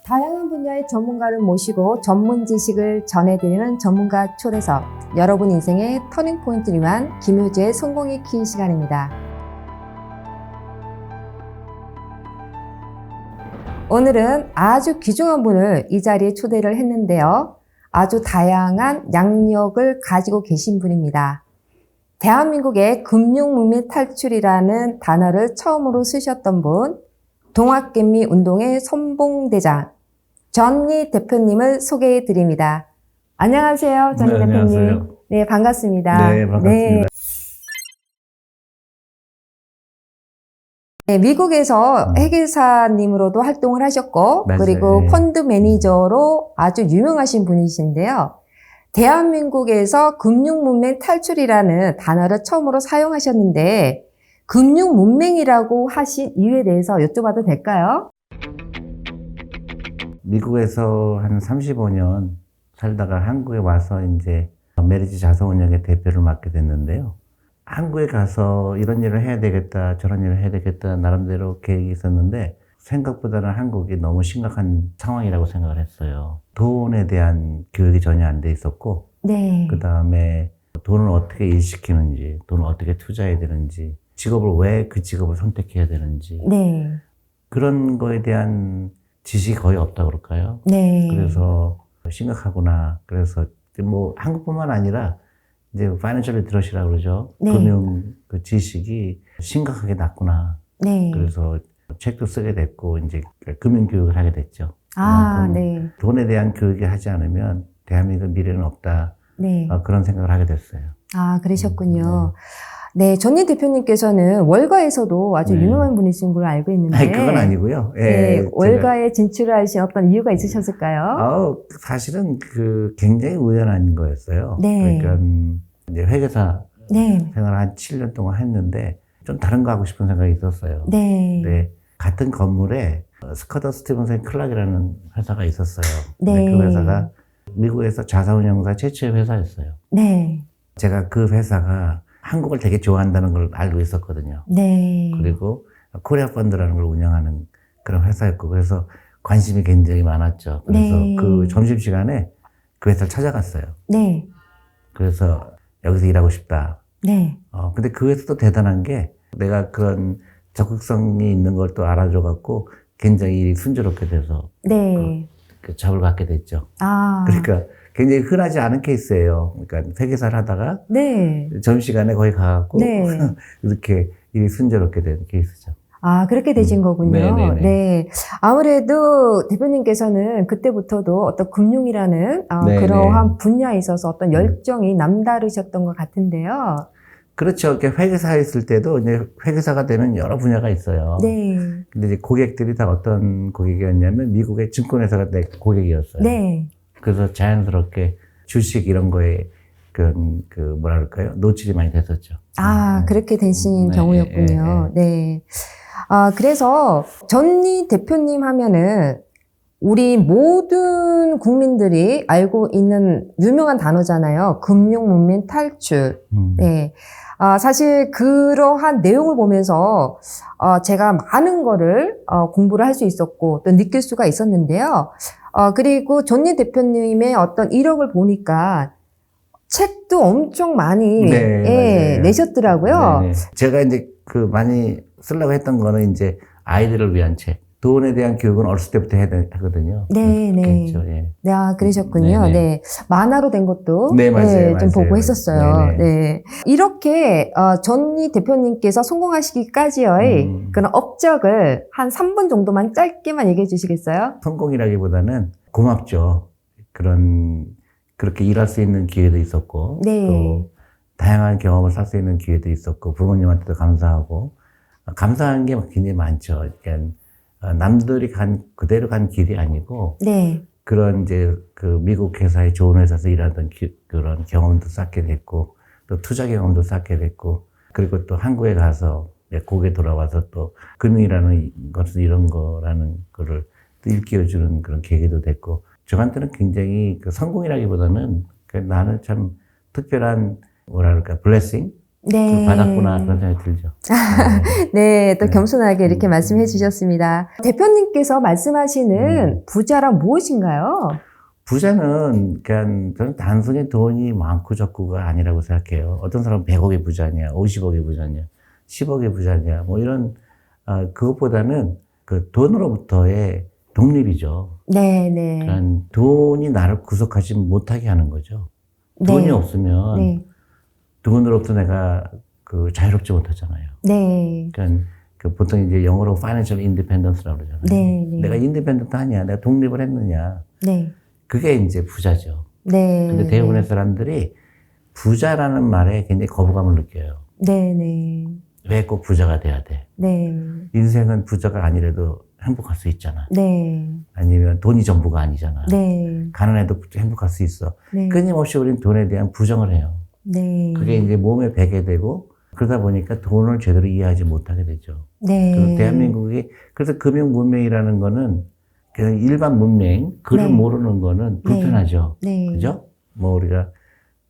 다양한 분야의 전문가를 모시고 전문 지식을 전해드리는 전문가 초대석. 여러분 인생의 터닝포인트를 위한 김효재의 성공의 키 시간입니다. 오늘은 아주 귀중한 분을 이 자리에 초대를 했는데요. 아주 다양한 양력을 가지고 계신 분입니다. 대한민국의 금융문맹 탈출이라는 단어를 처음으로 쓰셨던 분, 동학개미 운동의 선봉대장 전리 대표님을 소개해 드립니다. 안녕하세요, 전리 대표님. 안녕하세요. 네, 반갑습니다. 네, 반갑습니다. 네, 미국에서 회계사님으로도 활동을 하셨고, 맞아요. 그리고 네. 펀드 매니저로 아주 유명하신 분이신데요. 대한민국에서 금융문맹 탈출이라는 단어를 처음으로 사용하셨는데, 금융문맹이라고 하신 이유에 대해서 여쭤봐도 될까요? 미국에서 한 35년 살다가 한국에 와서 이제 메리지 자산운용의 대표를 맡게 됐는데요. 한국에 가서 이런 일을 해야 되겠다, 저런 일을 해야 되겠다, 나름대로 계획이 있었는데 생각보다는 한국이 너무 심각한 상황이라고 생각을 했어요. 돈에 대한 교육이 전혀 안 돼 있었고, 네. 그 다음에 돈을 어떻게 일시키는지, 돈을 어떻게 투자해야 되는지, 직업을 왜 그 직업을 선택해야 되는지, 네. 그런 거에 대한 지식이 거의 없다고 그럴까요? 네. 그래서 심각하구나. 그래서 뭐 한국뿐만 아니라 이제 파이낸셜 리터러시라고 그러죠. 네. 금융 그 지식이 심각하게 낮구나. 네. 그래서 책도 쓰게 됐고 이제 금융 교육을 하게 됐죠. 아, 그만큼 네. 돈에 대한 교육을 하지 않으면 대한민국 미래는 없다. 네. 그런 생각을 하게 됐어요. 아, 그러셨군요. 네, 전리 대표님께서는 월가에서도 아주 네. 유명한 분이신 걸로 알고 있는데. 아니, 그건 아니고요. 예, 네, 월가에 진출하신 어떤 이유가 있으셨을까요? 사실은 굉장히 우연한 거였어요. 네. 그러니까 이제 회계사 네. 생활을 한 7년 동안 했는데 좀 다른 거 하고 싶은 생각이 있었어요. 네. 네. 같은 건물에 스커더 스티븐슨 클락이라는 회사가 있었어요. 네. 그 회사가 미국에서 자산운용사 최초의 회사였어요. 네. 제가 그 회사가 한국을 되게 좋아한다는 걸 알고 있었거든요. 네. 그리고 코리아 펀드라는 걸 운영하는 그런 회사였고, 그래서 관심이 굉장히 많았죠. 그래서 네. 그 점심시간에 그 회사를 찾아갔어요. 네. 그래서 여기서 일하고 싶다. 네. 근데 그 회사도 대단한 게 내가 그런 적극성이 있는 걸 또 알아줘갖고 굉장히 일이 순조롭게 돼서 네. 그 잡을 갖게 됐죠. 아. 그러니까 굉장히 흔하지 않은 케이스예요. 그러니까 회계사를 하다가 네. 점심시간에 거기 가갖고 네. 이렇게 일이 순조롭게 된 케이스죠. 아, 그렇게 되신 거군요. 네네네. 네. 아무래도 대표님께서는 그때부터도 어떤 금융이라는 네네. 그러한 분야에 있어서 어떤 열정이 남다르셨던 것 같은데요. 그렇죠. 이렇게 회계사에 있을 때도 이제 회계사가 되면 여러 분야가 있어요. 네. 근데 이제 고객들이 다 어떤 고객이었냐면 미국의 증권회사가 내 고객이었어요. 네. 그래서 자연스럽게 주식 이런 거에 뭐라 그럴까요? 노출이 많이 됐었죠. 아, 그렇게 되신 네, 경우였군요. 네. 아, 그래서 전리 대표님 하면은 우리 모든 국민들이 알고 있는 유명한 단어잖아요. 금융문맹 탈출. 네. 사실 그러한 내용을 보면서 제가 많은 거를 공부를 할 수 있었고 또 느낄 수가 있었는데요. 그리고 전리 대표님의 어떤 이력을 보니까 책도 엄청 많이 네, 내셨더라고요. 네네. 제가 이제 많이 쓰려고 했던 거는 이제 아이들을 위한 책. 돈에 대한 교육은 어렸을 때부터 해야 하거든요. 네, 네. 예. 네, 그러셨군요. 네네. 네. 만화로 된 것도 네, 맞아요, 좀 맞아요. 보고 했었어요. 네네. 네. 이렇게 전리 대표님께서 성공하시기까지의 그런 업적을 한 3분 정도만 짧게만 얘기해 주시겠어요? 성공이라기보다는 고맙죠. 그렇게 일할 수 있는 기회도 있었고, 네. 또 다양한 경험을 살 수 있는 기회도 있었고, 부모님한테도 감사하고, 감사한 게 굉장히 많죠. 그러니까 남들이 그대로 간 길이 아니고, 네. 그런 이제 미국 회사에 좋은 회사에서 일하던 그런 경험도 쌓게 됐고, 또 투자 경험도 쌓게 됐고, 그리고 또 한국에 가서 고개 돌아와서 또 금융이라는 것은 이런 거라는 거를 또 일깨워주는 그런 계기도 됐고, 저한테는 굉장히 성공이라기보다는 나는 참 특별한 뭐랄까 블레싱 네. 받았구나 그런 생각이 들죠. 네, 또 네. 겸손하게 이렇게 말씀해 주셨습니다. 대표님께서 말씀하시는 부자란 무엇인가요? 부자는 그냥 저는 단순히 돈이 많고 적고가 아니라고 생각해요. 어떤 사람은 100억의 부자냐, 50억의 부자냐, 10억의 부자냐, 뭐 이런 그것보다는 그 돈으로부터의 독립이죠. 네, 네. 그러니까 돈이 나를 구속하지 못하게 하는 거죠. 돈이 네. 없으면 네. 돈으로부터 내가 그 자유롭지 못하잖아요. 네. 그러니까 그 보통 이제 영어로 financial independence라고 그러잖아요. 네, 네. 내가 인디펜던트 하냐, 내가 독립을 했느냐. 네. 그게 이제 부자죠. 네. 근데 대부분의 사람들이 부자라는 말에 굉장히 거부감을 느껴요. 네, 네. 왜 꼭 부자가 돼야 돼? 네. 인생은 부자가 아니라도 행복할 수 있잖아. 네. 아니면 돈이 전부가 아니잖아. 네. 가난해도 행복할 수 있어. 네. 끊임없이 우리는 돈에 대한 부정을 해요. 네. 그게 이제 몸에 배게 되고 그러다 보니까 돈을 제대로 이해하지 못하게 되죠. 네. 그래서 대한민국이 그래서 금융 문맹이라는 거는 그냥 일반 문맹 글을 네. 모르는 거는 불편하죠. 네. 그죠? 뭐 우리가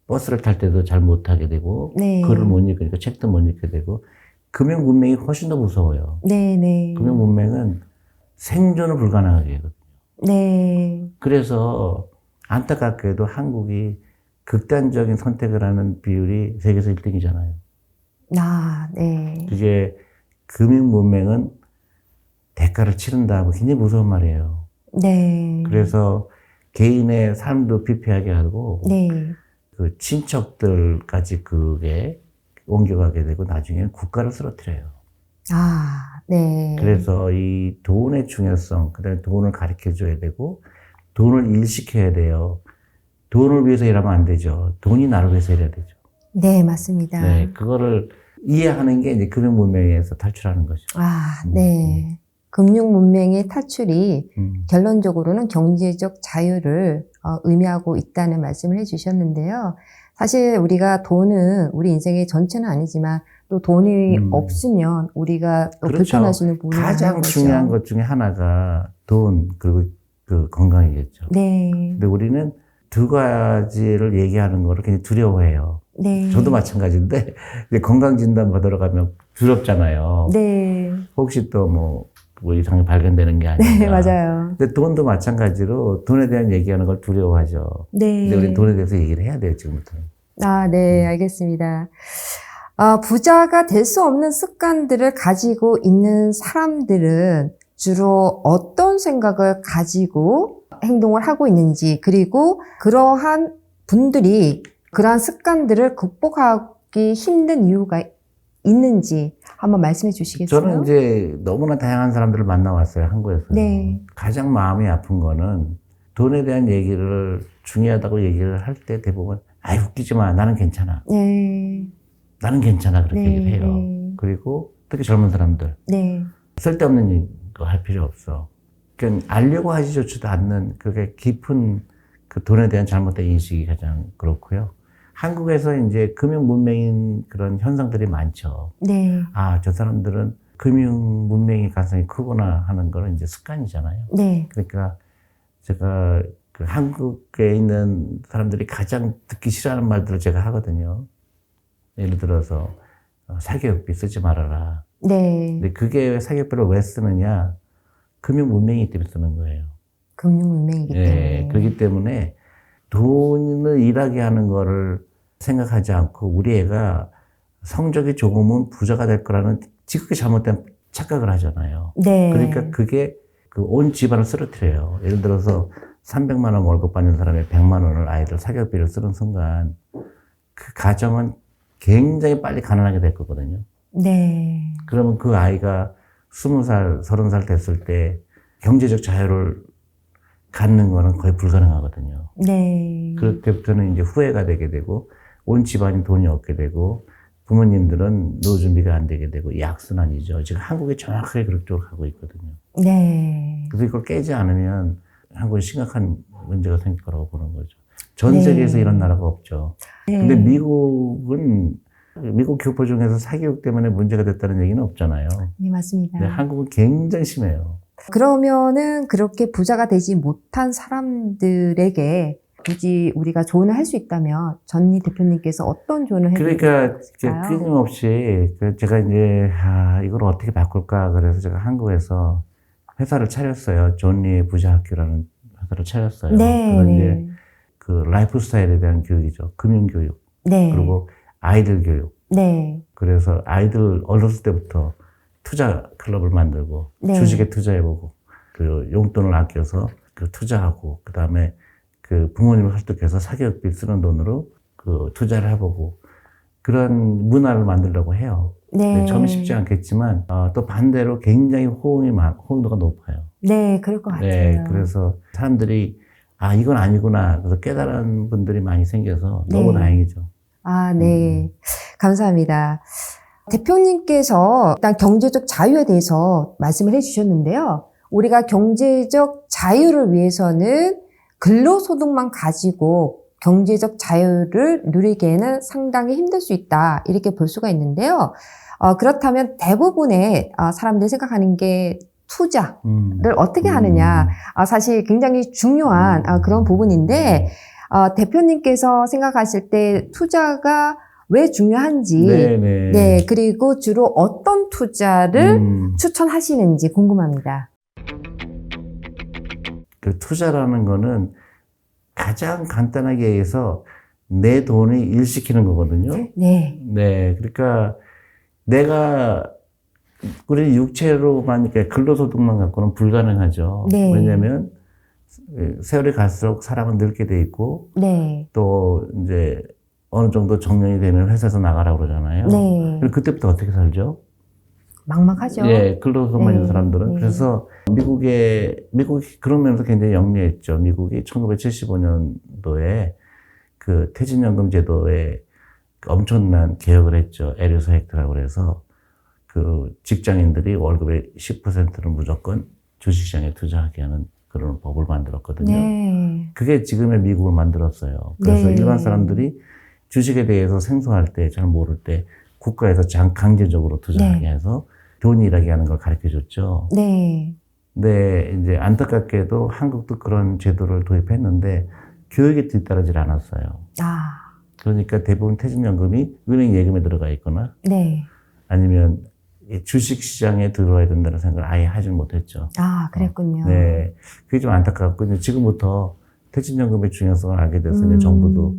버스를 탈 때도 잘 못하게 되고 네. 글을 못 읽으니까 책도 못 읽게 되고 금융 문맹이 훨씬 더 무서워요. 네, 네. 금융 문맹은 생존을 불가능하게 해요. 네. 그래서 안타깝게도 한국이 극단적인 선택을 하는 비율이 세계에서 1등이잖아요. 아, 네. 그게 금융 문맹은 대가를 치른다고 굉장히 무서운 말이에요. 네. 그래서 개인의 삶도 피폐하게 하고 네. 그 친척들까지 그게 옮겨가게 되고 나중에는 국가를 쓰러뜨려요. 아, 네. 그래서 이 돈의 중요성, 그다음에 돈을 가르쳐 줘야 되고 돈을 일시켜야 돼요. 돈을 위해서 일하면 안 되죠. 돈이 나를 위해서 일해야 되죠. 네, 맞습니다. 네, 그거를 이해하는 게 이제 금융 문명에서 탈출하는 거죠. 아, 네. 금융 문명의 탈출이 음. 결론적으로는 경제적 자유를 의미하고 있다는 말씀을 해주셨는데요. 사실 우리가 돈은 우리 인생의 전체는 아니지만 또 돈이 없으면 우리가 또 그렇죠. 불편할 수 있는 부분이 가장 많은 거죠. 중요한 것 중에 하나가 돈 그리고 그 건강이겠죠. 네. 근데 우리는 두 가지를 얘기하는 거를 굉장히 두려워해요. 네. 저도 마찬가지인데 이제 건강진단 받으러 가면 두렵잖아요. 네. 혹시 또 뭐 이상이 발견되는 게 아닌가. 네, 맞아요. 근데 돈도 마찬가지로 돈에 대한 얘기하는 걸 두려워하죠. 네. 근데 우리는 돈에 대해서 얘기를 해야 돼요, 지금부터는. 아, 네, 알겠습니다. 부자가 될 수 없는 습관들을 가지고 있는 사람들은 주로 어떤 생각을 가지고 행동을 하고 있는지, 그리고 그러한 분들이 그러한 습관들을 극복하기 힘든 이유가 있는지 한번 말씀해 주시겠어요? 저는 이제 너무나 다양한 사람들을 만나왔어요, 한국에서. 네. 가장 마음이 아픈 거는 돈에 대한 얘기를 중요하다고 얘기를 할 때 대부분 아이 웃기지 마, 나는 괜찮아. 네. 나는 괜찮아 그렇게 네, 얘기를 해요. 네. 그리고 특히 젊은 사람들 네. 쓸데없는 거 할 필요 없어. 그러니까 알려고 하지조차도 않는 그게 깊은 그 돈에 대한 잘못된 인식이 가장 그렇고요. 한국에서 이제 금융 문맹인 그런 현상들이 많죠. 네. 아, 저 사람들은 금융 문맹의 가능성이 크구나 하는 거는 이제 습관이잖아요. 네. 그러니까 제가 그 한국에 있는 사람들이 가장 듣기 싫어하는 말들을 제가 하거든요. 예를 들어서 사교육비 쓰지 말아라. 네. 근데 그게 사교육비를 왜 쓰느냐? 금융 문맹이기 때문에 쓰는 거예요. 금융 문명이기 때문에. 그렇기 때문에 돈을 일하게 하는 거를 생각하지 않고 우리 애가 성적이 좋으면 부자가 될 거라는 지극히 잘못된 착각을 하잖아요. 네. 그러니까 그게 그 온 집안을 쓰러뜨려요. 예를 들어서 300만 원 월급 받는 사람이 100만 원을 아이들 사교육비를 쓰는 순간 그 가정은 굉장히 빨리 가난하게 될 거거든요. 네. 그러면 그 아이가 20살, 30살 됐을 때 경제적 자유를 갖는 거는 거의 불가능하거든요. 네. 그때부터는 이제 후회가 되게 되고 온 집안이 돈이 없게 되고 부모님들은 노후 준비가 안 되게 되고 약순환이죠. 지금 한국이 정확하게 그쪽으로 가고 있거든요. 네. 그래서 이걸 깨지 않으면 한국은 심각한 문제가 생길 거라고 보는 거죠. 전 네. 세계에서 이런 나라가 없죠. 네. 근데 미국은 미국 교포 중에서 사교육 때문에 문제가 됐다는 얘기는 없잖아요. 네, 맞습니다. 근데 한국은 굉장히 심해요. 그러면은 그렇게 부자가 되지 못한 사람들에게 굳이 우리가 조언을 할 수 있다면 전니 대표님께서 어떤 조언을 해주실까요? 그러니까 이제 끊임없이 제가 이제 이걸 어떻게 바꿀까 그래서 제가 한국에서 회사를 차렸어요. 존리의 부자학교라는 회사를 차렸어요. 네, 그건 네. 이제 그 라이프 스타일에 대한 교육이죠. 금융 교육. 네. 그리고 아이들 교육. 네. 그래서 아이들 어렸을 때부터 투자 클럽을 만들고 네. 주식에 투자해보고 그 용돈을 아껴서 그 투자하고 그 다음에 그 부모님을 설득해서 사교육비 쓰는 돈으로 그 투자를 해보고 그런 문화를 만들려고 해요. 네. 처음에 쉽지 않겠지만 또 반대로 굉장히 호응도가 높아요. 네, 그럴 것 같아요. 네, 그래서 사람들이 이건 아니구나. 그래서 깨달은 분들이 많이 생겨서 너무 네. 다행이죠. 네. 감사합니다. 대표님께서 일단 경제적 자유에 대해서 말씀을 해주셨는데요. 우리가 경제적 자유를 위해서는 근로소득만 가지고 경제적 자유를 누리기에는 상당히 힘들 수 있다. 이렇게 볼 수가 있는데요. 그렇다면 대부분의 사람들이 생각하는 게 투자를 어떻게 하느냐. 사실 굉장히 중요한 그런 부분인데, 대표님께서 생각하실 때 투자가 왜 중요한지, 네네. 네, 그리고 주로 어떤 투자를 추천하시는지 궁금합니다. 그 투자라는 거는 가장 간단하게 해서 내 돈이 일시키는 거거든요. 네. 네. 그러니까 우리 육체로만, 그러니까 근로소득만 갖고는 불가능하죠. 네. 왜냐면 세월이 갈수록 사람은 늙게 돼 있고 네. 또 이제 어느 정도 정년이 되면 회사에서 나가라고 그러잖아요. 네. 그럼 그때부터 어떻게 살죠? 막막하죠. 예, 근로소득만 있는 네. 사람들은. 네. 그래서 미국이 그런 면에서 굉장히 영리했죠. 미국이 1975년도에 그 퇴직연금 제도에 엄청난 개혁을 했죠. 에리스 획트라고 그래서 그 직장인들이 월급의 10%를 무조건 주식시장에 투자하게 하는 그런 법을 만들었거든요. 네. 그게 지금의 미국을 만들었어요. 그래서 네. 일반 사람들이 주식에 대해서 생소할 때, 잘 모를 때 국가에서 강제적으로 투자하게 네. 해서 돈이 일하게 하는 걸 가르쳐 줬죠. 네. 근데 이제 안타깝게도 한국도 그런 제도를 도입했는데 교육이 뒤따르질 않았어요. 그러니까 대부분 퇴직연금이 은행 예금에 들어가 있거나 네. 아니면 주식 시장에 들어와야 된다는 생각을 아예 하질 못했죠. 그랬군요. 네. 그게 좀 안타깝고, 이제 지금부터 퇴직연금의 중요성을 알게 돼서 이제 정부도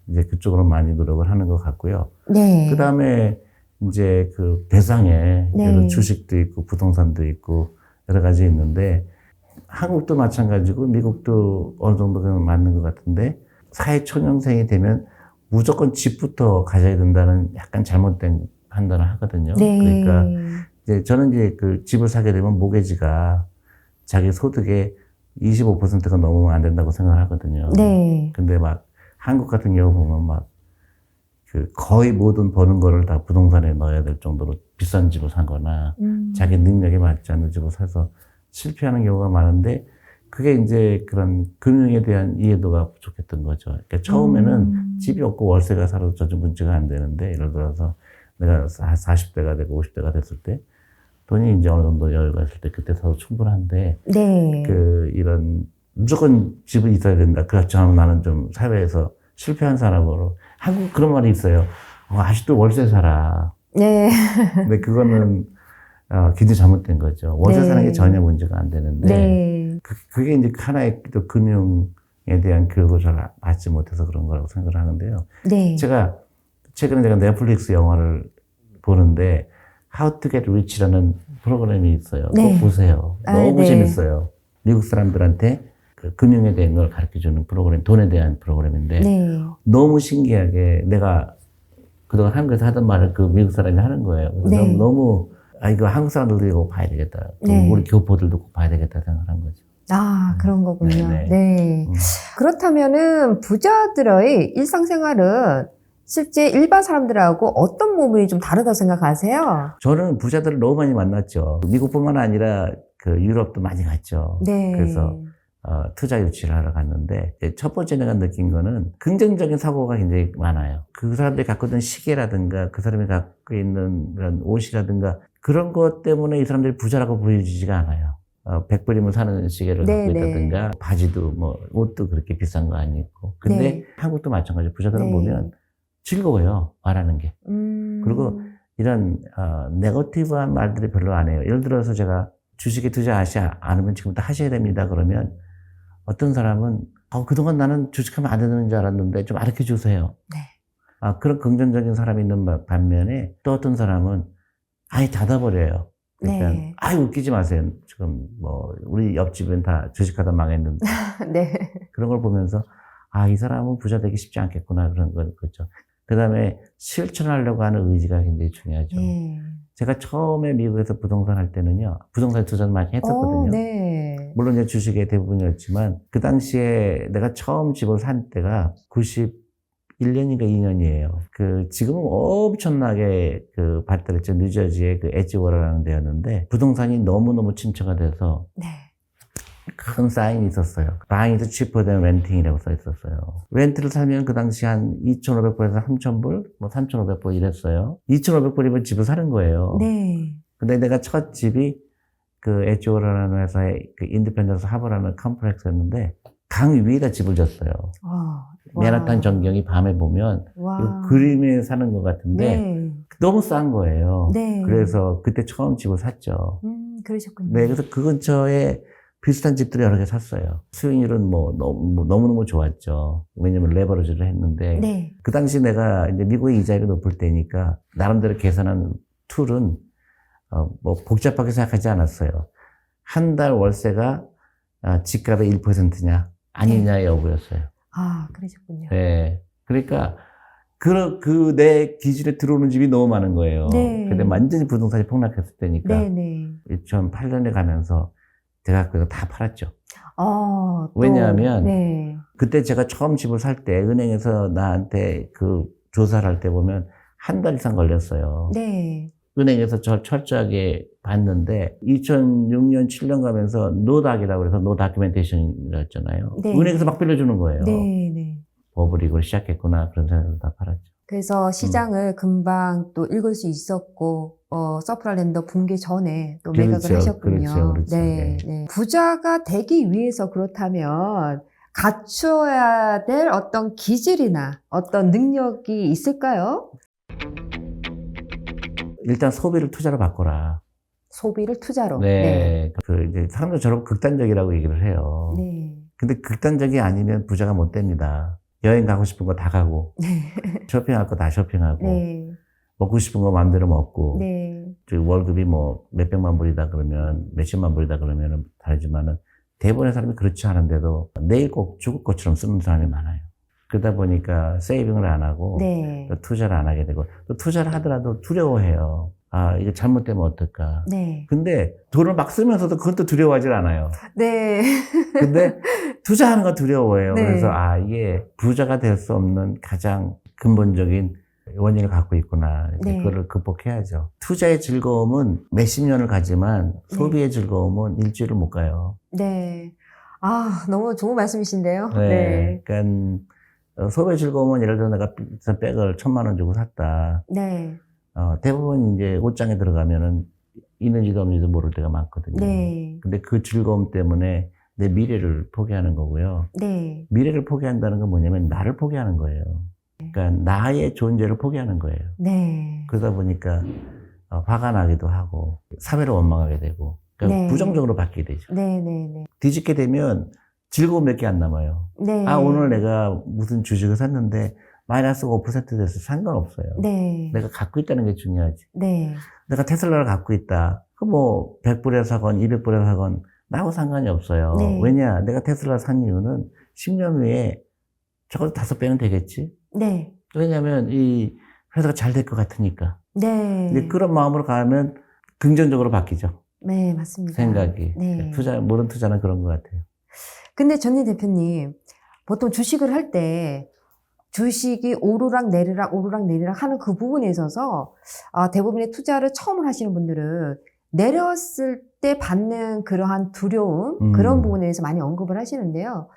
이제 그쪽으로 많이 노력을 하는 것 같고요. 네. 그 다음에 이제 그 대상에 네. 주식도 있고 부동산도 있고 여러 가지 있는데 한국도 마찬가지고 미국도 어느 정도 맞는 것 같은데 사회초년생이 되면 무조건 집부터 가져야 된다는 약간 잘못된 판단을 하거든요. 네. 그러니까 이제 저는 이제 그 집을 사게 되면 모기지가 자기 소득의 25%가 넘으면 안 된다고 생각을 하거든요. 네. 근데 막 한국 같은 경우 보면 막 그 거의 모든 버는 거를 다 부동산에 넣어야 될 정도로 비싼 집을 사거나 자기 능력에 맞지 않는 집을 사서 실패하는 경우가 많은데 그게 이제 그런 금융에 대한 이해도가 부족했던 거죠. 그러니까 처음에는 집이 없고 월세가 살아도 저축문제가 안 되는데 예를 들어서 내가 40대가 되고 50대가 됐을 때 돈이 이제 어느 정도 여유가 있을 때 그때 사도 충분한데 네. 이런 무조건 집은 있어야 된다. 그렇지만 나는 좀 사회에서 실패한 사람으로 한국 그런 말이 있어요. 아직도 월세 살아. 네. 근데 그거는 굉장히 잘못된 거죠. 월세 네. 사는 게 전혀 문제가 안 되는데 네. 그게 이제 하나의 또 금융에 대한 교육을 잘 받지 못해서 그런 거라고 생각을 하는데요. 네. 최근에 제가 넷플릭스 영화를 보는데 How to Get Rich라는 프로그램이 있어요. 네. 꼭 보세요. 너무 네. 재밌어요. 미국 사람들한테 그 금융에 대한 걸 가르쳐주는 프로그램, 돈에 대한 프로그램인데 네. 너무 신기하게 내가 그동안 한국에서 하던 말을 그 미국 사람이 하는 거예요. 그래서 네. 너무 이거 한국 사람들도 이거 봐야 되겠다. 네. 우리 교포들도 꼭 봐야 되겠다 생각한 거죠. 그런 거군요. 네, 네. 네. 그렇다면은 부자들의 일상생활은 실제 일반 사람들하고 어떤 부분이 좀 다르다고 생각하세요? 저는 부자들을 너무 많이 만났죠. 미국뿐만 아니라 그 유럽도 많이 갔죠. 네. 그래서 투자 유치를 하러 갔는데 첫 번째 내가 느낀 거는 긍정적인 사고가 굉장히 많아요. 그 사람들이 갖고 있는 시계라든가 그 사람이 갖고 있는 그런 옷이라든가 그런 것 때문에 이 사람들이 부자라고 보여지지가 않아요. 100불이면 사는 시계를 네, 갖고 네. 있다든가, 바지도 뭐, 옷도 그렇게 비싼 거 아니고. 근데 네. 한국도 마찬가지로 부자들은 네. 보면 즐거워요, 말하는 게. 그리고 이런, 네거티브한 말들이 별로 안 해요. 예를 들어서 제가 주식에 투자하지 않으면 지금부터 하셔야 됩니다. 그러면 어떤 사람은, 그동안 나는 주식하면 안 되는 줄 알았는데 좀 가르쳐 주세요. 네. 그런 긍정적인 사람이 있는 반면에 또 어떤 사람은 아예 닫아버려요. 그러니까, 네. 웃기지 마세요. 지금 뭐, 우리 옆집은 다 주식하다 망했는데. 네. 그런 걸 보면서, 이 사람은 부자 되기 쉽지 않겠구나. 그런 거, 그렇죠. 그 다음에 실천하려고 하는 의지가 굉장히 중요하죠. 네. 제가 처음에 미국에서 부동산 할 때는요, 부동산 투자를 많이 했었거든요. 네. 물론 이제 주식의 대부분이었지만, 그 당시에 내가 처음 집을 산 때가 91년인가 2년이에요. 지금은 엄청나게 발달했죠. 뉴저지의 엣지워러라는 데였는데, 부동산이 너무너무 침체가 돼서, 네. 큰 사인이 있었어요. Buying is cheaper than renting이라고 써 있었어요. 렌트를 살면 그 당시 한 2,500불에서 3,000불, 뭐 3,500불 이랬어요. 2,500불이면 집을 사는 거예요. 네. 근데 내가 첫 집이 엣지워러라는 회사의 인디펜던스 하버라는 컴플렉스였는데, 강 위에다 집을 졌어요. 맨하탄 전경이 밤에 보면 그림에 사는 것 같은데 네. 너무 싼 거예요. 네. 그래서 그때 처음 집을 샀죠. 그러셨군요. 네, 그래서 그 근처에 비슷한 집들을 여러 개 샀어요. 수익률은 너무너무 좋았죠. 왜냐면 레버리지를 했는데 네. 그 당시 내가 이제 미국의 이자율이 높을 때니까 나름대로 계산한 툴은 뭐 복잡하게 생각하지 않았어요. 한 달 월세가 집값의 1%냐 아니냐의 여부였어요. 그러셨군요. 네. 그러니까, 내 기준에 들어오는 집이 너무 많은 거예요. 네. 근데 완전히 부동산이 폭락했을 때니까. 네네. 2008년에 가면서 제가 그거 다 팔았죠. 또, 왜냐하면, 네. 그때 제가 처음 집을 살 때, 은행에서 나한테 조사를 할 때 보면 한 달 이상 걸렸어요. 네. 은행에서 저 철저하게 봤는데 2006년 7년 가면서 노닥이라고 그래서 노 다큐멘테이션이었잖아요. 네. 은행에서 막 빌려주는 거예요. 네. 버블이 이걸 시작했구나 그런 생각을 다 팔았죠. 그래서 시장을 금방 또 읽을 수 있었고 서프라랜더 붕괴 전에 또 매각을 그렇죠. 하셨군요. 그렇죠. 네. 네. 부자가 되기 위해서 그렇다면 갖추어야 될 어떤 기질이나 어떤 능력이 있을까요? 일단 소비를 투자로 바꿔라. 소비를 투자로. 네. 이제 사람들 저런 극단적이라고 얘기를 해요. 네. 근데 극단적이 아니면 부자가 못 됩니다. 여행 가고 싶은 거 다 가고, 네. 쇼핑할 거 다 쇼핑하고, 네. 먹고 싶은 거 마음대로 먹고, 네. 월급이 뭐 몇백만 불이다 그러면, 몇십만 불이다 그러면 다르지만은 대부분의 사람이 그렇지 않은데도 내일 꼭 죽을 것처럼 쓰는 사람이 많아요. 그러다 보니까 세이빙을 안 하고, 네. 또 투자를 안 하게 되고, 또 투자를 하더라도 두려워해요. 이게 잘못되면 어떨까. 네. 근데 돈을 막 쓰면서도 그건 또 두려워하질 않아요. 네. 근데 투자하는 거 두려워해요. 네. 그래서 이게 부자가 될 수 없는 가장 근본적인 원인을 갖고 있구나. 네. 그거를 극복해야죠. 투자의 즐거움은 몇십 년을 가지만 소비의 즐거움은 일주일을 못 가요. 네. 너무 좋은 말씀이신데요. 네. 그러니까 소비의 즐거움은 예를 들어 내가 비싼 백을 1,000만 원 주고 샀다. 네. 대부분 이제 옷장에 들어가면은 있는지도 없는지도 모를 때가 많거든요. 네. 근데 그 즐거움 때문에 내 미래를 포기하는 거고요. 네. 미래를 포기한다는 건 뭐냐면 나를 포기하는 거예요. 그러니까 나의 존재를 포기하는 거예요. 네. 그러다 보니까 화가 나기도 하고 사회를 원망하게 되고 그러니까 네. 부정적으로 바뀌게 되죠. 네. 뒤집게 되면 즐거움 몇 개 안 남아요. 네. 오늘 내가 무슨 주식을 샀는데 마이너스 5% 돼서 상관없어요. 네. 내가 갖고 있다는 게 중요하지. 네. 내가 테슬라를 갖고 있다. 뭐 100불에 사건 200불에 사건 나하고 상관이 없어요. 네. 왜냐? 내가 테슬라 산 이유는 10년 후에 적어도 5배는 되겠지? 네. 왜냐면 이 회사가 잘 될 것 같으니까. 네. 근데 그런 마음으로 가면 긍정적으로 바뀌죠. 네, 맞습니다. 생각이. 네. 모든 투자는 그런 것 같아요. 근데 전희 대표님, 보통 주식을 할 때 주식이 오르락 내리락 하는 그 부분에 있어서 대부분의 투자를 처음 하시는 분들은 내렸을 때 받는 그러한 두려움, 그런 부분에 대해서 많이 언급을 하시는데요.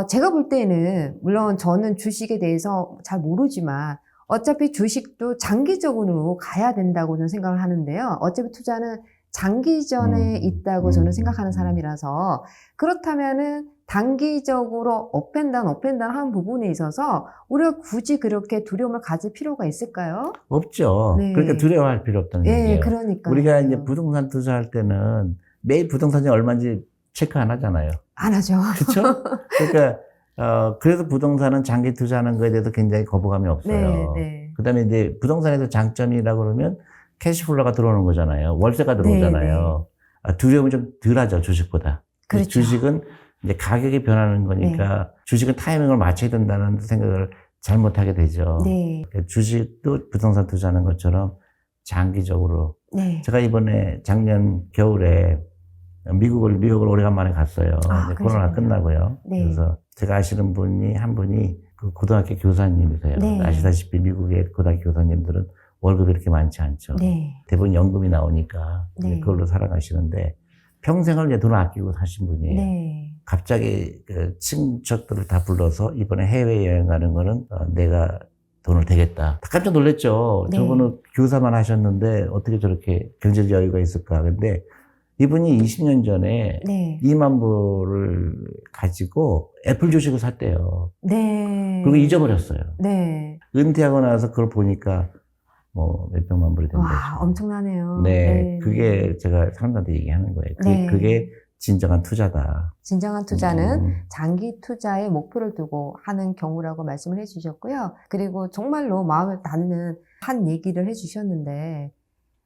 제가 볼 때는 물론 저는 주식에 대해서 잘 모르지만 어차피 주식도 장기적으로 가야 된다고 저는 생각을 하는데요. 어차피 투자는 장기전에 있다고 저는 생각하는 사람이라서 그렇다면은 단기적으로 업앤다운 하는 부분에 있어서 우리가 굳이 그렇게 두려움을 가질 필요가 있을까요? 없죠. 네. 그러니까 두려워할 필요 없다는 예, 얘기예요. 그러니까 우리가 이제 부동산 투자할 때는 매일 부동산이 얼마인지 체크 안 하잖아요. 안 하죠. 그렇죠? 그러니까 그래서 부동산은 장기 투자하는 거에 대해서 굉장히 거부감이 없어요. 네. 그다음에 이제 부동산에서 장점이라고 그러면 캐시플로가 들어오는 거잖아요. 월세가 들어오잖아요. 두려움이 좀 덜하죠, 주식보다. 그렇죠. 주식은 이제 가격이 변하는 거니까 주식은 타이밍을 맞춰야 된다는 생각을 잘못하게 되죠. 네. 주식도 부동산 투자하는 것처럼 장기적으로. 네. 제가 이번에 작년 겨울에 미국을 오래간만에 갔어요. 이제 코로나 끝나고요. 네. 그래서 제가 아시는 분이 한 분이 그 고등학교 교사님이세요. 네. 아시다시피 미국의 고등학교 교사님들은 월급이 그렇게 많지 않죠. 네. 대부분 연금이 나오니까 네. 그걸로 살아가시는데 평생을 이제 돈을 아끼고 사신 분이에요. 네. 갑자기 그 친척들을 다 불러서 이번에 해외여행 가는 거는 내가 돈을 대겠다. 다 깜짝 놀랐죠. 네. 저분은 교사만 하셨는데 어떻게 저렇게 경제적 여유가 있을까. 근데 이분이 20년 전에 네. 2만 불을 가지고 애플 주식을 샀대요. 네. 그리고 잊어버렸어요. 네. 은퇴하고 나서 그걸 보니까 뭐 몇백만 불이 된다. 와, 엄청나네요. 네. 그게 제가 사람들한테 얘기하는 거예요. 그게 진정한 투자다. 진정한 투자는 장기 투자에 목표를 두고 하는 경우라고 말씀을 해주셨고요. 그리고 정말로 마음을 닿는 한 얘기를 해주셨는데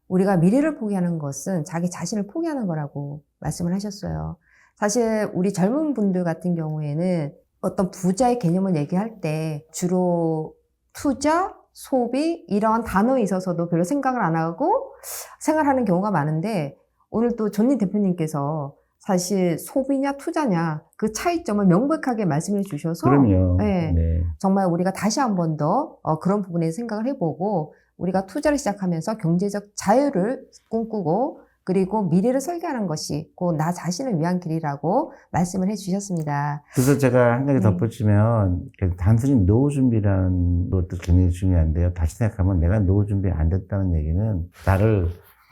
우리가 미래를 포기하는 것은 자기 자신을 포기하는 거라고 말씀을 하셨어요. 사실 우리 젊은 분들 같은 경우에는 어떤 부자의 개념을 얘기할 때 주로 투자, 소비 이런 단어에 있어서도 별로 생각을 안 하고 생각하는 경우가 많은데 오늘 또 존니 대표님께서 사실 소비냐 투자냐 그 차이점을 명백하게 말씀해 주셔서 그럼요. 네, 네. 정말 우리가 다시 한 번 더 그런 부분에 생각을 해보고 우리가 투자를 시작하면서 경제적 자유를 꿈꾸고 그리고 미래를 설계하는 것이 곧 나 자신을 위한 길이라고 말씀을 해주셨습니다. 그래서 제가 한 가지 네. 덧붙이면 단순히 노후 준비라는 것도 굉장히 중요한데요. 다시 생각하면 내가 노후 준비 안 됐다는 얘기는 나를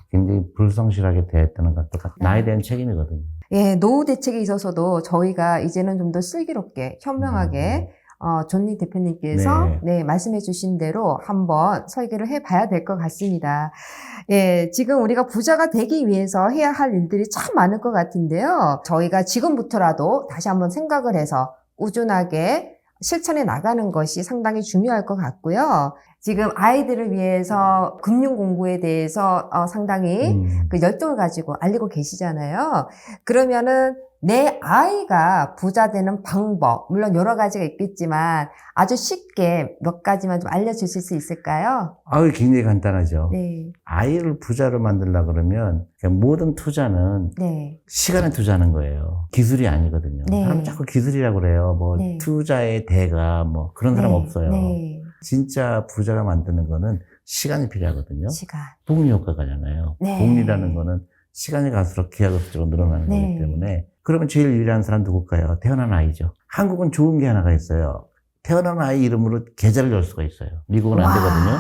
굉장히 불성실하게 대했다는 것도 나에 대한 책임이거든요. 예, 노후 대책에 있어서도 저희가 이제는 좀 더 슬기롭게 현명하게 존니 대표님께서 네, 말씀해 주신 대로 한번 설계를 해봐야 될 것 같습니다. 예, 지금 우리가 부자가 되기 위해서 해야 할 일들이 참 많을 것 같은데요. 저희가 지금부터라도 다시 한번 생각을 해서 꾸준하게 실천해 나가는 것이 상당히 중요할 것 같고요. 지금 아이들을 위해서 금융 공부에 대해서 상당히 그 열정을 가지고 알리고 계시잖아요. 그러면은 내 아이가 부자 되는 방법, 물론 여러 가지가 있겠지만 아주 쉽게 몇 가지만 좀 알려주실 수 있을까요? 굉장히 간단하죠. 네. 아이를 부자로 만들려고 그러면 모든 투자는 네. 시간에 투자하는 거예요. 기술이 아니거든요. 네. 사람 자꾸 기술이라고 그래요. 뭐 네. 투자의 대가 뭐 그런 사람 네. 없어요. 네. 진짜 부자가 만드는 거는 시간이 필요하거든요. 시간. 복리 효과가잖아요. 네. 복리라는 거는 시간이 갈수록 기하급수적으로 늘어나는 네. 거기 때문에 그러면 제일 유리한 사람 누굴까요? 태어난 아이죠. 한국은 좋은 게 하나가 있어요. 태어난 아이 이름으로 계좌를 열 수가 있어요. 미국은 안 되거든요.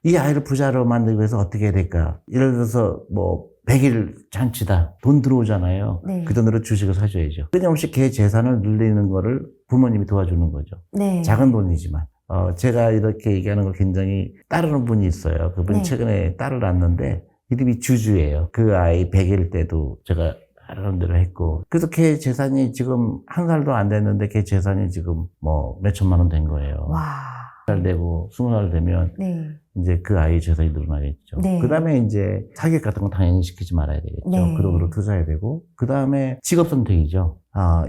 이 아이를 부자로 만들기 위해서 어떻게 해야 될까? 예를 들어서 뭐 100일 잔치다. 돈 들어오잖아요. 네. 그 돈으로 주식을 사줘야죠. 끊임없이 걔 재산을 늘리는 거를 부모님이 도와주는 거죠. 네. 작은 돈이지만. 제가 이렇게 얘기하는 걸 굉장히 따르는 분이 있어요. 그분이 네. 최근에 딸을 낳았는데 이름이 주주예요. 그 아이 100일 때도 제가 하라는 대로 했고. 그래서 걔 재산이 지금 1살도 안 됐는데 걔 재산이 지금 뭐 몇천만 원 된 거예요. 와. 10살 되고 20살 되면 네. 이제 그 아이의 재산이 늘어나겠죠. 네. 그 다음에 이제 사기업 같은 건 당연히 시키지 말아야 되겠죠. 네. 그 돈으로 투자해야 되고. 그 다음에 직업 선택이죠.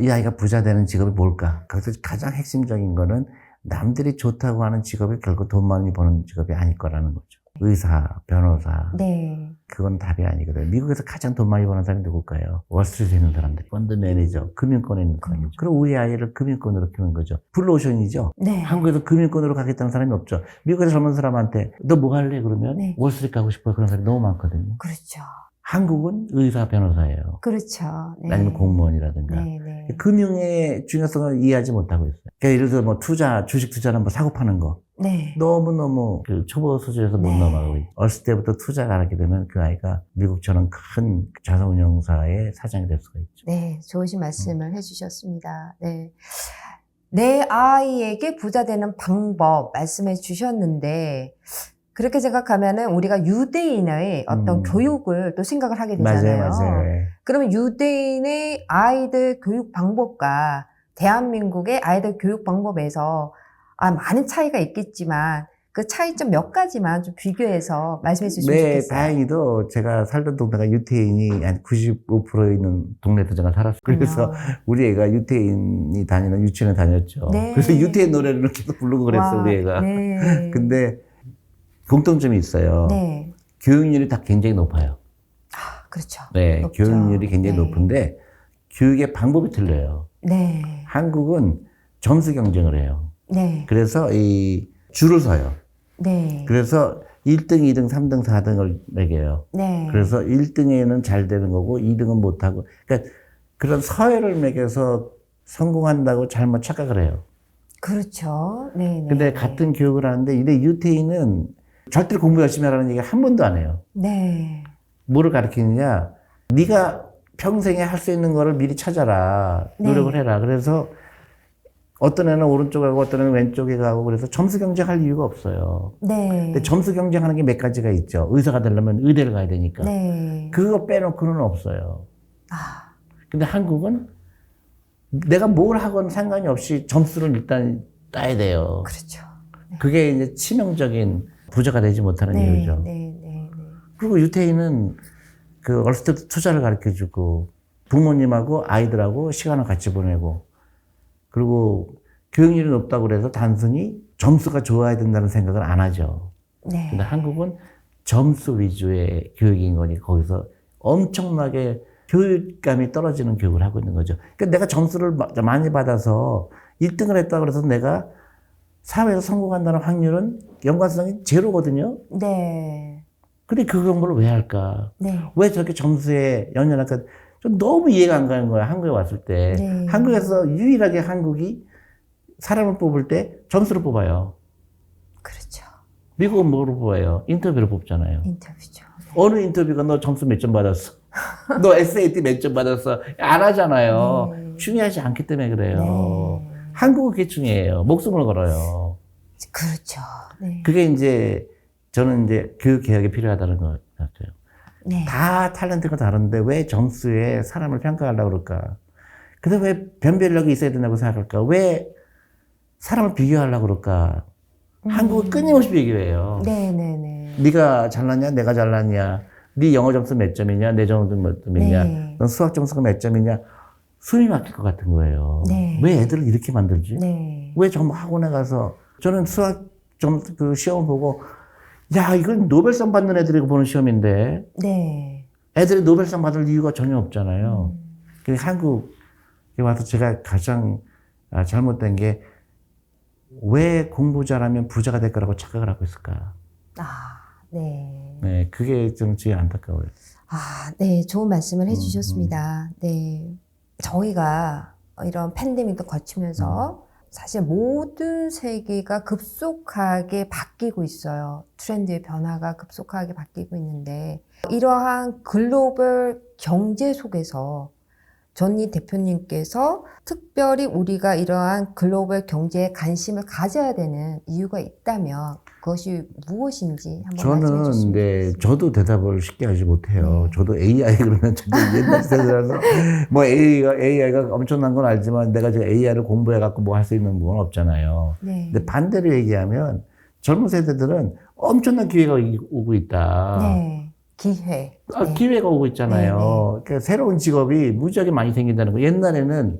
이 아이가 부자 되는 직업이 뭘까? 거기서 가장 핵심적인 거는 남들이 좋다고 하는 직업이 결국 돈 많이 버는 직업이 아닐 거라는 거죠. 의사, 변호사. 네. 그건 답이 아니거든요. 미국에서 가장 돈 많이 버는 사람이 누굴까요? 월스트리트에 있는 사람들이. 펀드 매니저, 금융권에 있는 사람이죠. 그럼 우리 아이를 금융권으로 키우는 거죠. 블루오션이죠. 네. 한국에서 금융권으로 가겠다는 사람이 없죠. 미국에서 젊은 사람한테 너 뭐 할래? 그러면 네. 월스트리트 가고 싶어요. 그런 사람이 너무 많거든요. 그렇죠. 한국은 의사, 변호사예요. 그렇죠. 네. 아니면 공무원이라든가. 네, 네. 금융의 중요성을 이해하지 못하고 있어요. 그러니까 예를 들어서 뭐 투자, 주식 투자는 뭐 사고 파는 거. 네. 너무너무 그 초보 수준에서 못 네. 넘어가고 있고 어렸을 때부터 투자가 안 하게 되면 그 아이가 미국처럼 큰 자산운용사의 사장이 될 수가 있죠. 네, 좋으신 말씀을 해주셨습니다. 네. 내 아이에게 부자 되는 방법 말씀해 주셨는데, 그렇게 생각하면은 우리가 유대인의 어떤 교육을 또 생각을 하게 되잖아요. 맞아요. 그러면 유대인의 아이들 교육 방법과 대한민국의 아이들 교육 방법에서 많은 차이가 있겠지만 그 차이점 몇 가지만 좀 비교해서 말씀해 주시면 네, 좋겠어요. 다행히도 제가 살던 동네가 유태인이 한 95% 있는 동네에서 제가 살았어요. 그래서 우리 애가 유태인이 다니는 유치원에 다녔죠. 네. 그래서 유태인 노래를 계속 부르고 그랬어, 와, 우리 애가. 네. 근데 공통점이 있어요. 네. 교육률이 다 굉장히 높아요. 그렇죠. 네, 높죠. 교육률이 굉장히 네. 높은데 교육의 방법이 틀려요. 네. 한국은 점수 경쟁을 해요. 네. 그래서 이 줄을 서요. 네. 그래서 1등, 2등, 3등, 4등을 매겨요. 네. 그래서 1등에는 잘 되는 거고 2등은 못하고. 그러니까 그런 서열을 매겨서 성공한다고 잘못 착각을 해요. 그렇죠. 네. 근데 같은 교육을 하는데 이 유태인은 절대로 공부 열심히 하라는 얘기 한 번도 안 해요. 네. 뭐를 가르치느냐? 네가 평생에 할 수 있는 거를 미리 찾아라. 노력을 네. 해라. 그래서 어떤 애는 오른쪽에 가고 어떤 애는 왼쪽에 가고 그래서 점수 경쟁할 이유가 없어요. 네. 근데 점수 경쟁하는 게 몇 가지가 있죠. 의사가 되려면 의대를 가야 되니까. 네. 그거 빼놓고는 없어요. 아, 근데 한국은 내가 뭘 하건 상관이 없이 점수를 일단 따야 돼요. 그렇죠. 그게 이제 치명적인 부자가 되지 못하는 네. 이유죠. 네. 네. 그리고 유태인은 그 어렸을 때부터 투자를 가르쳐 주고 부모님하고 아이들하고 시간을 같이 보내고 그리고 교육률이 높다고 그래서 단순히 점수가 좋아야 된다는 생각을 안 하죠. 네. 근데 한국은 점수 위주의 교육인 거니 거기서 엄청나게 교육감이 떨어지는 교육을 하고 있는 거죠. 그러니까 내가 점수를 많이 받아서 1등을 했다고 해서 내가 사회에서 성공한다는 확률은 연관성이 제로거든요. 네. 근데 그 공부를 왜 할까? 네. 왜 저렇게 점수에 연연할까? 좀 너무 이해가 안 가는 거야, 한국에 왔을 때. 네. 한국에서 유일하게 한국이 사람을 뽑을 때 점수를 뽑아요. 그렇죠. 미국은 뭐로 뽑아요? 인터뷰로 뽑잖아요. 인터뷰죠. 어느 인터뷰가 너 점수 몇 점 받았어? 너 SAT 몇 점 받았어? 안 하잖아요. 네. 중요하지 않기 때문에 그래요. 네. 한국은 그게 중요해요. 목숨을 걸어요. 그렇죠. 네. 그게 이제 저는 이제 교육 개혁이 필요하다는 것 같아요. 네. 다 탤런트가 다른데 왜 점수에 사람을 평가하려고 그럴까? 근데 왜 변별력이 있어야 된다고 생각할까? 왜 사람을 비교하려고 그럴까? 한국은 끊임없이 비교해요. 네네네. 네가 잘났냐? 내가 잘났냐? 네 영어 점수 몇 점이냐? 내 점수 몇 점이냐? 네. 넌 수학 점수가 몇 점이냐? 숨이 막힐 것 같은 거예요. 네. 왜 애들을 이렇게 만들지? 네. 왜 전부 학원에 가서 저는 수학 그 시험 보고 야, 이건 노벨상 받는 애들이 보는 시험인데 네. 애들이 노벨상 받을 이유가 전혀 없잖아요. 그래서 한국에 와서 제가 가장 잘못된 게 왜 공부 잘하면 부자가 될 거라고 착각을 하고 있을까? 네. 네, 그게 좀 제일 안타까워요. 네. 좋은 말씀을 해주셨습니다. 네. 저희가 이런 팬데믹도 거치면서 사실 모든 세계가 급속하게 바뀌고 있어요. 트렌드의 변화가 급속하게 바뀌고 있는데 이러한 글로벌 경제 속에서 전니 대표님께서 특별히 우리가 이러한 글로벌 경제에 관심을 가져야 되는 이유가 있다면 그것이 무엇인지 한번 말씀해 저는 주시면 네, 저도 대답을 쉽게 하지 못해요. 네. 저도 AI 그러면 저도 옛날 세대라서 뭐 AI가 엄청난 건 알지만 내가 지금 AI를 공부해 갖고 뭐 할 수 있는 부분은 없잖아요. 네. 근데 반대로 얘기하면 젊은 세대들은 엄청난 기회가 오고 있다. 네. 기회. 네. 기회가 오고 있잖아요. 네, 네. 그러니까 새로운 직업이 무지하게 많이 생긴다는 거. 옛날에는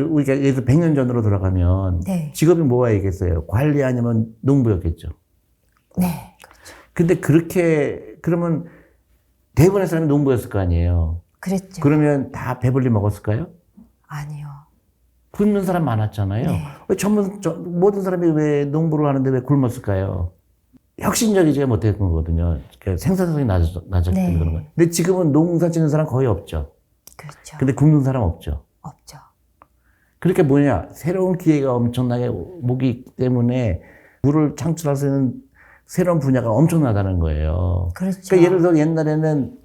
우리가 예를 들어 100년 전으로 돌아가면 네. 직업이 뭐가 있겠어요? 관리 아니면 농부였겠죠. 네. 근데 그러면 대부분의 사람이 농부였을 거 아니에요. 그랬죠. 그러면 다 배불리 먹었을까요? 아니요. 굶는 사람 많았잖아요. 네. 왜 모든 사람이 왜 농부를 하는데 왜 굶었을까요? 혁신적이지 못했던 거거든요. 생산성이 낮았기 때문에 네. 그런 거예요. 근데 지금은 농사 짓는 사람 거의 없죠. 그렇죠. 근데 굶는 사람 없죠. 없죠. 그러니까 뭐냐, 새로운 기회가 엄청나게 오기 때문에 물을 창출할 수 있는 새로운 분야가 엄청나다는 거예요. 그렇죠. 그러니까 예를 들어 옛날에는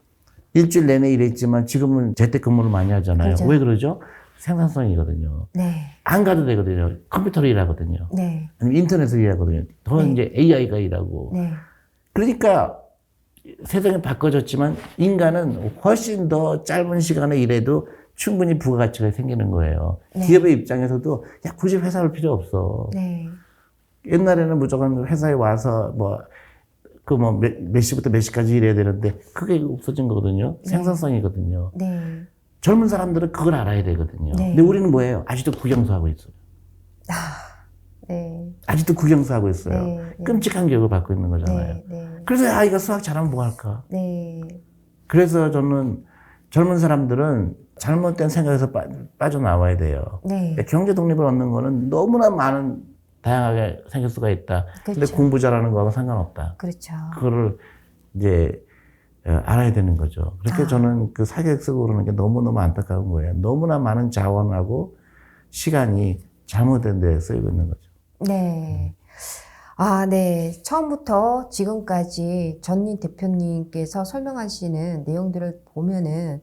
일주일 내내 일했지만 지금은 재택근무를 많이 하잖아요. 그렇죠. 왜 그러죠? 생산성이거든요. 네. 안 가도 되거든요. 컴퓨터로 일하거든요. 네. 아니면 인터넷으로 일하거든요. 더 네. 이제 AI가 일하고. 네. 그러니까 세상이 바꿔졌지만 인간은 훨씬 더 짧은 시간에 일해도 충분히 부가가치가 생기는 거예요. 네. 기업의 입장에서도 야, 굳이 회사 올 필요 없어. 네. 옛날에는 무조건 회사에 와서 몇 시부터 몇 시까지 일해야 되는데 그게 없어진 거거든요. 네. 생산성이거든요. 네. 젊은 사람들은 그걸 알아야 되거든요. 네. 근데 우리는 뭐예요? 아직도 국영수 하고 있어요. 네. 아직도 국영수 하고 있어요. 네. 네. 끔찍한 교육을 받고 있는 거잖아요. 네. 네. 그래서 아이가 수학 잘하면 뭐 할까? 네. 그래서 저는 젊은 사람들은 잘못된 생각에서 빠져나와야 돼요. 네. 경제 독립을 얻는 거는 너무나 다양하게 생길 수가 있다. 근데 그렇죠. 공부 잘하는 거하고 상관없다. 그렇죠. 그거를 이제 알아야 되는 거죠. 그렇게 저는 그 사교육 쓰고 그러는 게 너무너무 안타까운 거예요. 너무나 많은 자원하고 시간이 잘못된 데에 쓰이고 있는 거죠. 네. 아, 네. 처음부터 지금까지 전니 대표님께서 설명하시는 내용들을 보면은,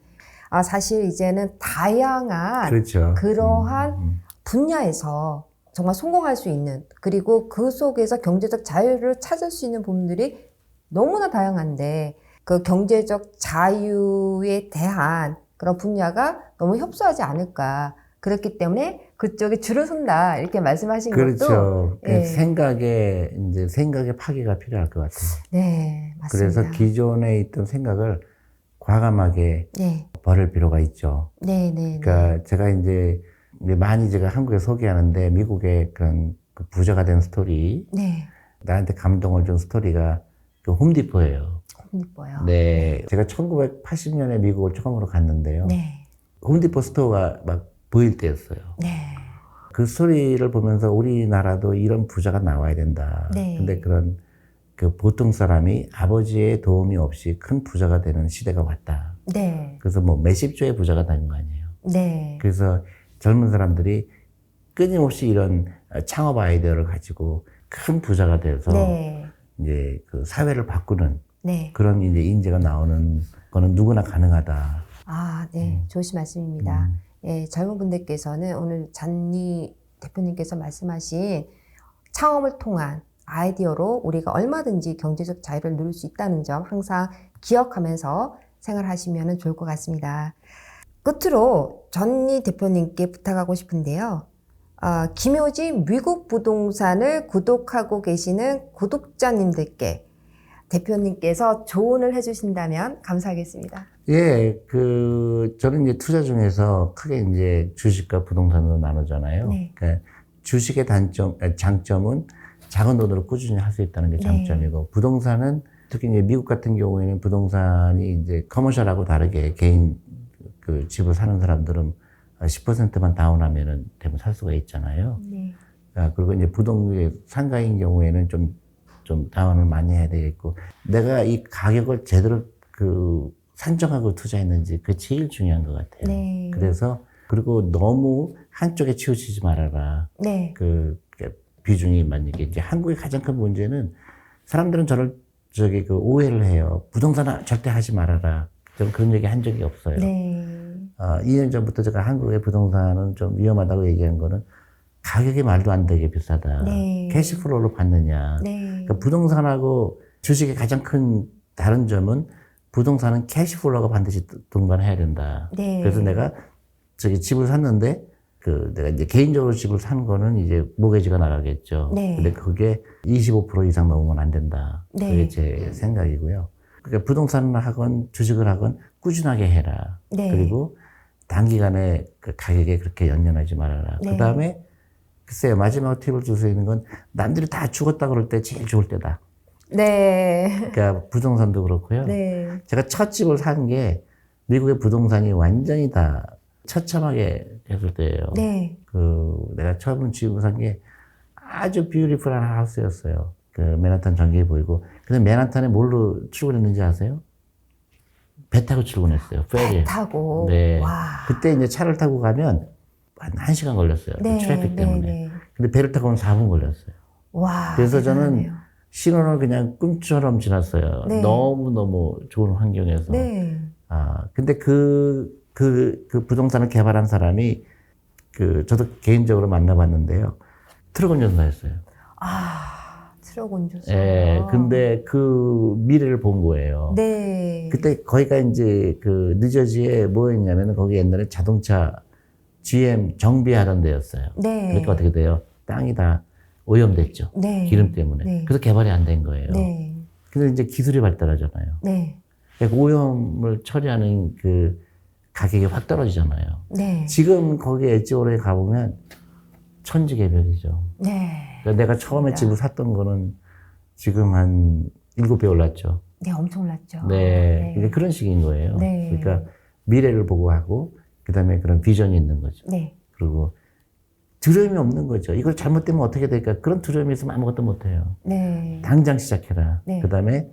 아, 사실 이제는 다양한 그렇죠. 그러한 분야에서 정말 성공할 수 있는, 그리고 그 속에서 경제적 자유를 찾을 수 있는 부분들이 너무나 다양한데, 그 경제적 자유에 대한 그런 분야가 너무 협소하지 않을까. 그렇기 때문에 그쪽에 줄을 선다. 이렇게 말씀하신 것도. 그렇죠. 네. 생각의 파괴가 필요할 것 같아요. 네, 맞습니다. 그래서 기존에 있던 생각을 과감하게 네, 버릴 필요가 있죠. 네, 네. 그러니까 제가 이제 많이 제가 한국에 소개하는데 미국의 그런 그 부자가 된 스토리, 네. 나한테 감동을 준 스토리가 그 홈디포예요. 홈디포요. 네. 제가 1980년에 미국을 처음으로 갔는데요. 네. 홈디포 스토어가 막 보일 때였어요. 네. 그 스토리를 보면서 우리나라도 이런 부자가 나와야 된다. 네. 근데 그런 그 보통 사람이 아버지의 도움이 없이 큰 부자가 되는 시대가 왔다. 네. 그래서 뭐 몇십 조의 부자가 된 거 아니에요. 네. 그래서 젊은 사람들이 끊임없이 이런 창업 아이디어를 가지고 큰 부자가 돼서 네. 이제 그 사회를 바꾸는 네. 그런 이제 인재가 나오는 거는 누구나 가능하다. 아, 네. 좋으신 말씀입니다. 예, 젊은 분들께서는 오늘 잔니 대표님께서 말씀하신 창업을 통한 아이디어로 우리가 얼마든지 경제적 자유를 누릴 수 있다는 점 항상 기억하면서 생활하시면 좋을 것 같습니다. 끝으로 전니 대표님께 부탁하고 싶은데요. 김효지 미국 부동산을 구독하고 계시는 구독자님들께 대표님께서 조언을 해주신다면 감사하겠습니다. 예, 저는 이제 투자 중에서 크게 이제 주식과 부동산으로 나누잖아요. 네. 그러니까 주식의 장점은 작은 돈으로 꾸준히 할 수 있다는 게 장점이고, 부동산은 특히 이제 미국 같은 경우에는 부동산이 이제 커머셜하고 다르게 개인 그 집을 사는 사람들은 10%만 다운하면은 대부분 살 수가 있잖아요. 네. 그리고 이제 상가인 경우에는 좀 다운을 많이 해야 되겠고, 내가 이 가격을 제대로 산정하고 투자했는지 그게 제일 중요한 것 같아요. 네. 그리고 너무 한쪽에 치우치지 말아라. 네. 비중이 만약에 이제 한국의 가장 큰 문제는 사람들은 저를 오해를 해요. 부동산 절대 하지 말아라. 저는 그런 얘기 한 적이 없어요. 네. 2년 전부터 제가 한국의 부동산은 좀 위험하다고 얘기한 거는 가격이 말도 안 되게 비싸다. 네. 캐시플로우로 받느냐. 네. 그러니까 부동산하고 주식의 가장 큰 다른 점은 부동산은 캐시플로우가 반드시 동반해야 된다. 네. 그래서 내가 집을 샀는데 내가 이제 개인적으로 집을 산 거는 이제 모게지가 나가겠죠. 네. 근데 그게 25% 이상 넘으면 안 된다. 네. 그게 제 생각이고요. 그러니까 부동산을 하건 주식을 하건 꾸준하게 해라. 네. 그리고 단기간에 그 가격에 그렇게 연연하지 말아라. 네. 그 다음에 글쎄요, 마지막 팁을 줄 수 있는 건 남들이 다 죽었다 그럴 때 제일 좋을 때다. 네. 그러니까 부동산도 그렇고요. 네. 제가 첫 집을 산 게 미국의 부동산이 완전히 다 처참하게 했을 때예요. 네. 내가 처음 집을 산 게 아주 뷰티풀한 하우스였어요. 맨하탄 전경이 보이고. 근데 맨하탄에 뭘로 출근했는지 아세요? 배 타고 출근했어요. 페리. 배 타고. 네. 와. 그때 이제 차를 타고 가면 한 1시간 걸렸어요. 네, 트래픽 때문에. 네. 근데 배를 타고 한 4분 걸렸어요. 와. 그래서 대단하네요. 저는 신혼을 그냥 꿈처럼 지났어요. 네. 너무너무 좋은 환경에서. 네. 근데 그 부동산을 개발한 사람이 저도 개인적으로 만나봤는데요. 트럭 운전사였어요. 트럭 운전사. 예, 근데 그 미래를 본 거예요. 네. 그때 거기가 이제 뉴저지에 뭐였냐면 거기 옛날에 자동차 GM 정비하던 데였어요. 네. 그러니까 어떻게 돼요? 땅이 다 오염됐죠. 네. 기름 때문에. 네. 그래서 개발이 안 된 거예요. 네. 근데 이제 기술이 발달하잖아요. 네. 그러니까 오염을 처리하는 가격이 확 떨어지잖아요. 네. 지금 거기 엣지오로에 가보면 천지개벽이죠. 네. 그러니까 내가 처음에 맞습니다. 집을 샀던 거는 지금 한 7배 올랐죠. 네, 엄청 올랐죠. 네. 이제 그런 식인 거예요. 네. 그러니까 미래를 보고 하고, 그 다음에 그런 비전이 있는 거죠. 네. 그리고 두려움이 없는 거죠. 이걸 잘못되면 어떻게 될까? 그런 두려움이 있으면 아무것도 못해요. 네. 당장 시작해라. 네. 그 다음에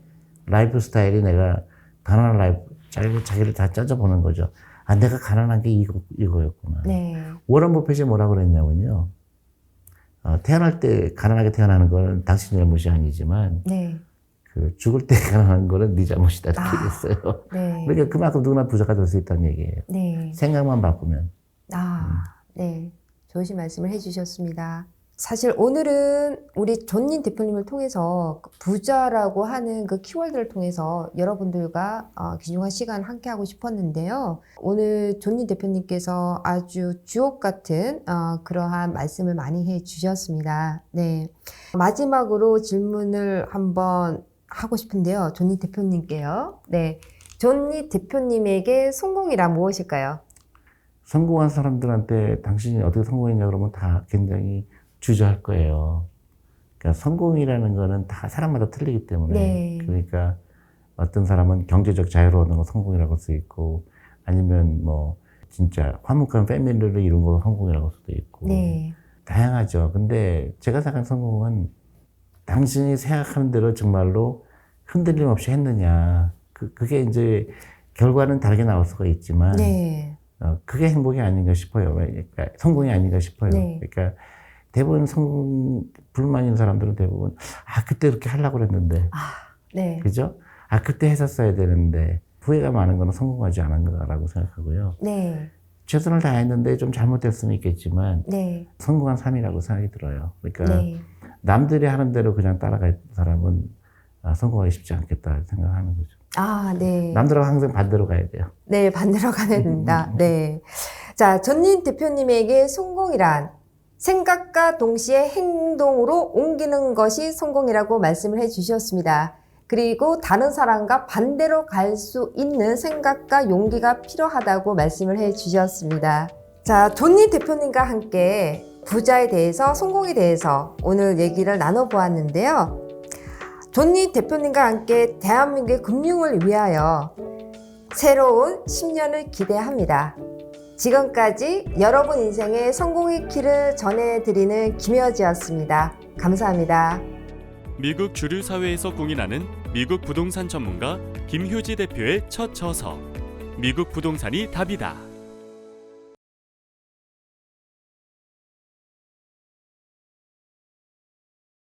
라이프 스타일이 내가 가난한 라이프, 자기를 다 짜져보는 거죠. 내가 가난한 게 이거였구나. 네. 워런 버핏이 뭐라고 그랬냐면요. 태어날 때 가난하게 태어나는 거는 당신 잘못이 아니지만, 네. 죽을 때 가난한 거는 네 잘못이다. 이렇게 얘기했어요. 네. 그러니까 그만큼 누구나 부자가 될 수 있다는 얘기예요. 네. 생각만 바꾸면. 네. 좋으신 말씀을 해주셨습니다. 사실 오늘은 우리 존님 대표님을 통해서 부자라고 하는 그 키워드를 통해서 여러분들과 귀중한 시간 함께 하고 싶었는데요. 오늘 존님 대표님께서 아주 주옥 같은 그러한 말씀을 많이 해 주셨습니다. 네. 마지막으로 질문을 한번 하고 싶은데요. 존님 대표님께요. 네. 존님 대표님에게 성공이란 무엇일까요? 성공한 사람들한테 당신이 어떻게 성공했냐 그러면 다 굉장히 주저할 거예요. 그러니까 성공이라는 거는 다 사람마다 틀리기 때문에. 네. 그러니까 어떤 사람은 경제적 자유를 얻는 거 성공이라고 할 수 있고, 아니면 진짜 화목한 패밀리를 이룬 거 성공이라고 할 수도 있고. 네. 다양하죠. 근데 제가 생각하는 성공은 당신이 생각하는 대로 정말로 흔들림 없이 했느냐. 그게 이제 결과는 다르게 나올 수가 있지만. 네. 그게 행복이 아닌가 싶어요. 그러니까 성공이 아닌가 싶어요. 네. 그러니까 대부분 불만 있는 사람들은 대부분 그때 이렇게 하려고 그랬는데 네. 그죠? 그때 했었어야 되는데 후회가 많은 거는 성공하지 않은 거라고 생각하고요. 네. 최선을 다했는데 좀 잘못될 수는 있겠지만 네. 성공한 삶이라고 생각이 들어요. 그러니까 네. 남들이 하는 대로 그냥 따라갈 사람은 성공하기 쉽지 않겠다 생각하는 거죠. 네. 남들하고 항상 반대로 가야 돼요. 네, 반대로 가야 된다. 네. 자, 존님 대표님에게 성공이란 생각과 동시에 행동으로 옮기는 것이 성공이라고 말씀을 해 주셨습니다. 그리고 다른 사람과 반대로 갈 수 있는 생각과 용기가 필요하다고 말씀을 해 주셨습니다. 자, 존님 대표님과 함께 부자에 대해서, 성공에 대해서 오늘 얘기를 나눠보았는데요. 존님 대표님과 함께 대한민국의 금융을 위하여 새로운 10년을 기대합니다. 지금까지 여러분 인생의 성공의 길을 전해드리는 김여지였습니다. 감사합니다. 미국 주류 사회에서 공인하는 미국 부동산 전문가 김효지 대표의 첫 저서 미국 부동산이 답이다.